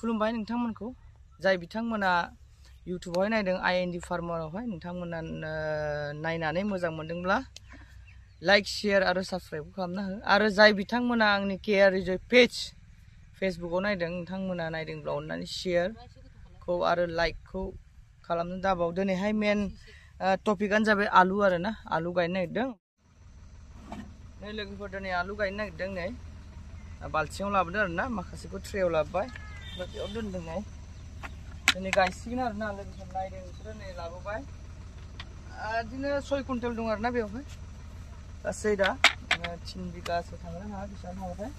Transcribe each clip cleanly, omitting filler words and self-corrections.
खुलुमबाय नोंथांमोनखौ जाय बिथांमोना इउट्युबावहाय नायदों आईएनडि फार्मारावहाय नोंथांमोना नायनानै मोजां मोनदोंब्ला लाइक शेयार आरो साबस्क्राइब खालामना हो आरो जाय बिथांमोना आंनि केआर रिजय पेज फेसबुकाव नायदों नोंथांमोना नायदोंब्ला अननानै शेयारखौ आरो लाइकखौ खालामनो दाबाव दिनैहाय मेन टपिकआनो जाबाय आलु आरो ना आलु गायनो नागिरदों नै लोगोफोर दिनै आलु गायनो नागिरदों नै बाल्थिङाव लाबोदों आरो ना माखासेखौ ट्रेयाव लाबोबाय बेयाव दोनदों नै दिनै गायसिगोन आरो ना लोगोफोर नायदों बिसोरो नै लाबोबाय बिदिनो 6 कुइन्टेल दं आरो ना बेवहाय गासै दा 3 बिगासो थांनो हाया बेसेबां थांबाथाय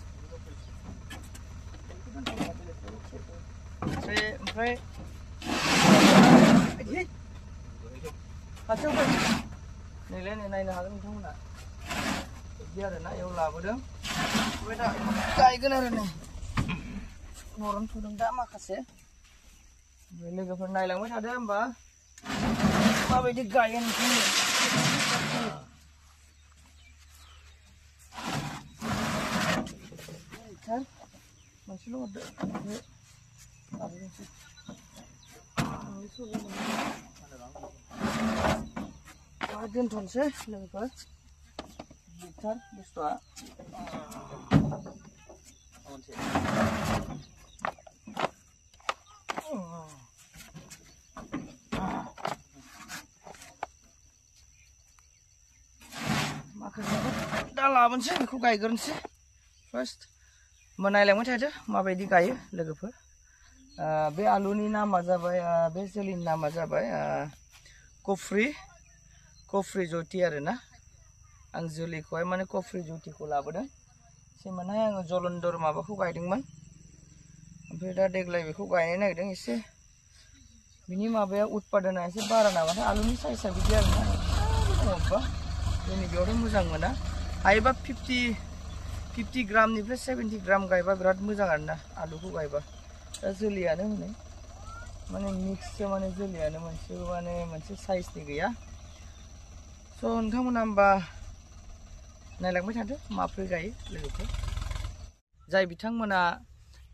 ओमफ्राय खाथियाव फै नैलाय नै नायनो हागोन नोंथांमोना बिदि आरो ना बेयाव लाबोदों ओमफ्राय दा गायगोन आरो नै नरम थुदों दा माखासे ओमफ्राय लोगोफोर नायलांबाय थादो होमबा माबायदि गायो नोंथांमोना मोनसेल' हरदो दोनथ'नोसै लोगोफोर गिटार बुस्थुआ माखासे दा लाबोनोसै बेखौ गायग्रोनोसै फार्स्ट नायलांबाय थादो माबायदि गायो लोगोफोर बे आलुनि नामा जाबाय बे जोलैनि नामा जाबाय कफ्रि ज्योति आरो ना आं जोलैखौहाय माने कफ्रि ज्योतिखौ लाबोदों सेमोनहाय आङो जलन्दर माबाखौ गायदोंमोन ओमफ्राय दा देग्लाय बेखौ गायनो नागिरदों एसे बिनि माबाया उत्पादना एसे बारा नामाथाय आलुनि साइजआ बिदि आरो ना अबेबा जोंनि बेयावथ' मोजां मोना हायोबा 50 ग्रामनिफ्राय 70 ग्राम गायबा बिराद मोजां आरो ना आलुखौ गायबा दा जोलैयानो हनै माने मिक्ससो माने जोलैयानो मोनसे साइजनि गैया स' नोंथांमोना होमबा नायलांबाय थादो माब्रै गायो लोगोफोर जाय बिथांमोना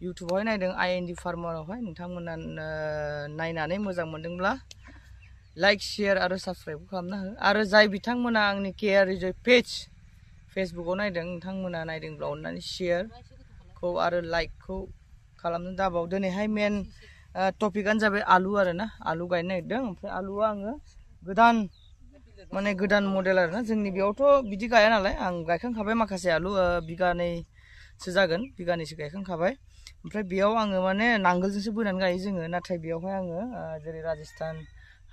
इउट्युबावहाय नायदों आईएनडि फार्मारावहाय नोंथांमोना नायनानै मोजां मोनदोंब्ला लाइक शेयार आरो साबस्क्राइब खालामना हो आरो जाय बिथांमोना आंनि केआर रिजय पेज फेसबुकाव नायदों नोंथांमोना नायदोंब्ला अननानै शेयारखौ आरो लाइकखौ खालामनो दाबाव दिनैहाय मेन टपिकआनो जाबाय आलु आरो ना आलु गायनो नागिरदों ओमफ्राय आलुआ आङो गोदान मडेल आरो ना जोंनि बेयावथ' बिदि गाया नालाय आं गायखांखाबाय माखासे आलु बिगानैसो जागोन बिगानैसो गायखांखाबाय ओमफ्राय बेयाव आङो माने नांगोलजोंसो बोनानै गायो जोङो नाथाय बेयावहाय आङो जेरै राजस्थान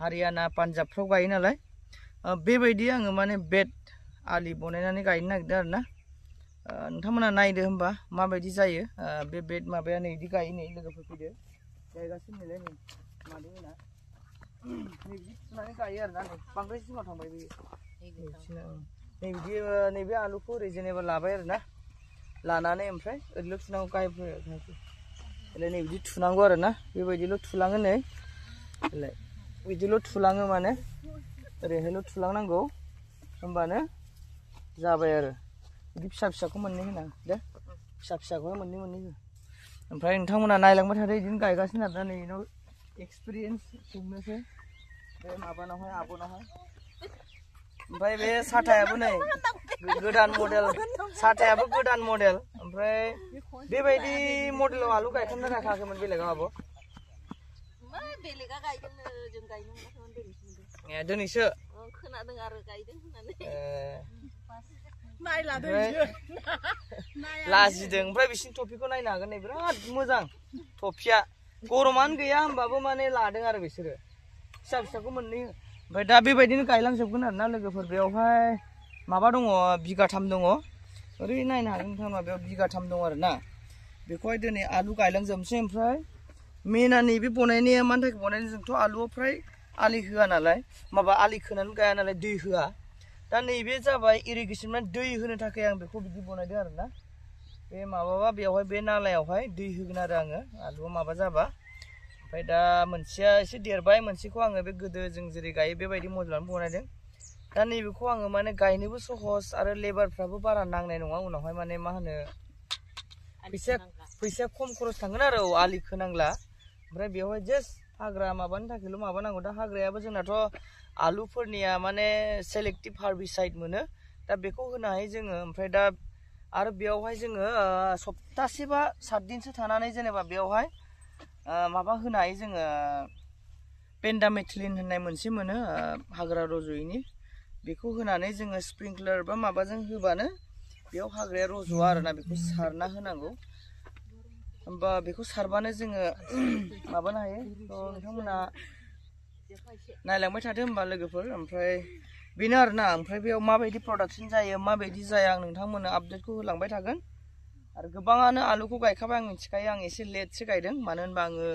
हारियाना पान्जाबफ्राव गायो नालाय बेबायदि आङो माने बेड आलि बनायनानै गायनो नागिरदों आरो ना नोंथांमोना नायदो होमबा माबायदि जायो बे बेड माबाया नै बिदि गायो नै लोगोफोर फैदो गायगासिनो नैलाय नै मादैमोना नै बिदि थुनानै गायो आरो ना नै बांद्राय सिगाङाव थांबाय बेयो नै बिदि नैबे आलुखौ ओरै जेनेबा लाबाय आरो ना लानानै ओमफ्राय ओरैल' थुनांगौ गायफोर नै बिदि थुनांगौ आरो ना बेबायदिल' थुलाङो नै बिदिल' थुलाङो माने ओरैहायल' थुलांनांगौ होमबानो जाबाय आरो बिदि फिसाखौ मोननै होना दे फिसाखौहाय मोननै हो ओमफ्राय नोंथांमोना नायलांबाय थादो बिदिनो गायगासिनो आरो ना नै बेनाव एक्सपिरियेन्स सोंनोसै बे माबानावहाय आब'नावहाय ओमफ्राय बे साथायाबो नै गोदान मडेल ओमफ्राय बेबायदि मडेलाव आलु गायखांना गायखाङाखैमोन बेलेगाव आब' बेलेगा गायदोंनो जों गायनो मोनाखैमोन दिनैसो खोनादों आरो गायदों होननानै लाजिदों ओमफ्राय बिसिनि टपिकखौ नायनो हागोन नै बिराद मोजां टपिया गरमानो गैया होमबाबो माने लादों आरो बिसोरो फिसाखौ मोननै ओमफ्राय दा बेबायदिनो गायलांजोबगोन आरो ना लोगोफोर बेयावहाय माबा दङ बिगाथाम दङ ओरै नायनो हागोन नोंथांमोना बेयाव बिगाथाम दङ आरो ना बेखौहाय दिनै आलु गायलांजोबनोसै ओमफ्राय मेना नैबे बनायनाया मानि थाखाय बनायनाय जोंथ' आलुआव फ्राय आलि होआ नालाय आलि खोनानै गाया नालाय दै होआ दा नैबे जाबाय इरिगेसन माने दै होनो थाखाय आं बेखौ बिदि बनायदों आरो ना बे माबाबा बेवहाय बे नालायावहाय दै होगोन आरो आङो आलुआ माबा जाबा ओमफ्राय दा मोनसेया एसे देरबाय मोनसेखौ आङो बे गोदो जों जेरै गायो बेबायदि मडेलावनो बनायदों दा नैबेखौ आङो माने गायनोबो सहस आरो लेबारफ्राबो बारा नांनाय नङा उनावहाय माने मा होनो फैसाया फैसाया खम खरस थांगोन आरो आलि खोनांला ओमफ्राय बेवहाय जास्ट हाग्रा माबानि थाखायल' माबानांगौ दा हाग्रायाबो जोंनाथ' आलुफोरनिया माने सेलेक्टिभ हार्बिसाइड मोनो दा बेखौ होनो हायो जोङो ओमफ्राय दा आरो बेयावहाय जोङो सप्तासे बा 7 दिनसो थानानै जेनेबा बेयावहाय माबा होनो हायो जोङो पेन्डामेथिलिन होननाय मोनसे मोनो हाग्रा रज'यैनि बेखौ होनानै जोङो स्प्रिंक्लार बा माबाजों होबानो बेयाव हाग्राया रज'आ आरोना बेखौ सारना होनांगौ होमबा बेखौ सारबानो जोङो माबानो हायो थ' नोंथांमोना नायलांबाय थादो होमबा लोगोफोर ओमफ्राय बेनो आरोना ओमफ्राय बेयाव माबायदि प्रडाक्सन जायो माबायदि जाया आं नोंथांमोननो आपडेटखौ होलांबाय थागोन आरो गोबाङानो आलुखौ गायखाबाय आं मिथिखायो आं एसे लेटसो गायदों मानो होनबा आङो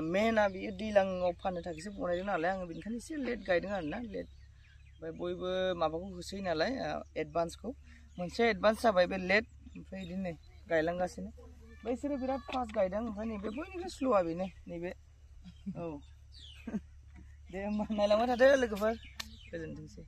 मेना बियो दैज्लाङाव फाननो थाखायसो बनायदों नालाय आङो बेनिखायनो एसे लेट गायदों आरोना लेट ओमफ्राय बयबो माबाखौ होसोयो नालाय एडभान्सखौ मोनसे एडभान्स जाबाय बे लेट ओमफ्राय बिदिनो गायलांगासिनो बैसोरो बिराद फास्ट गायदों ओमफ्राय नैबे बयनिख्रुइ स्ल'आ बेनो नैबे औ दे होमबा नायलांबाय थादो लोगोफोर गोजोनथोंसै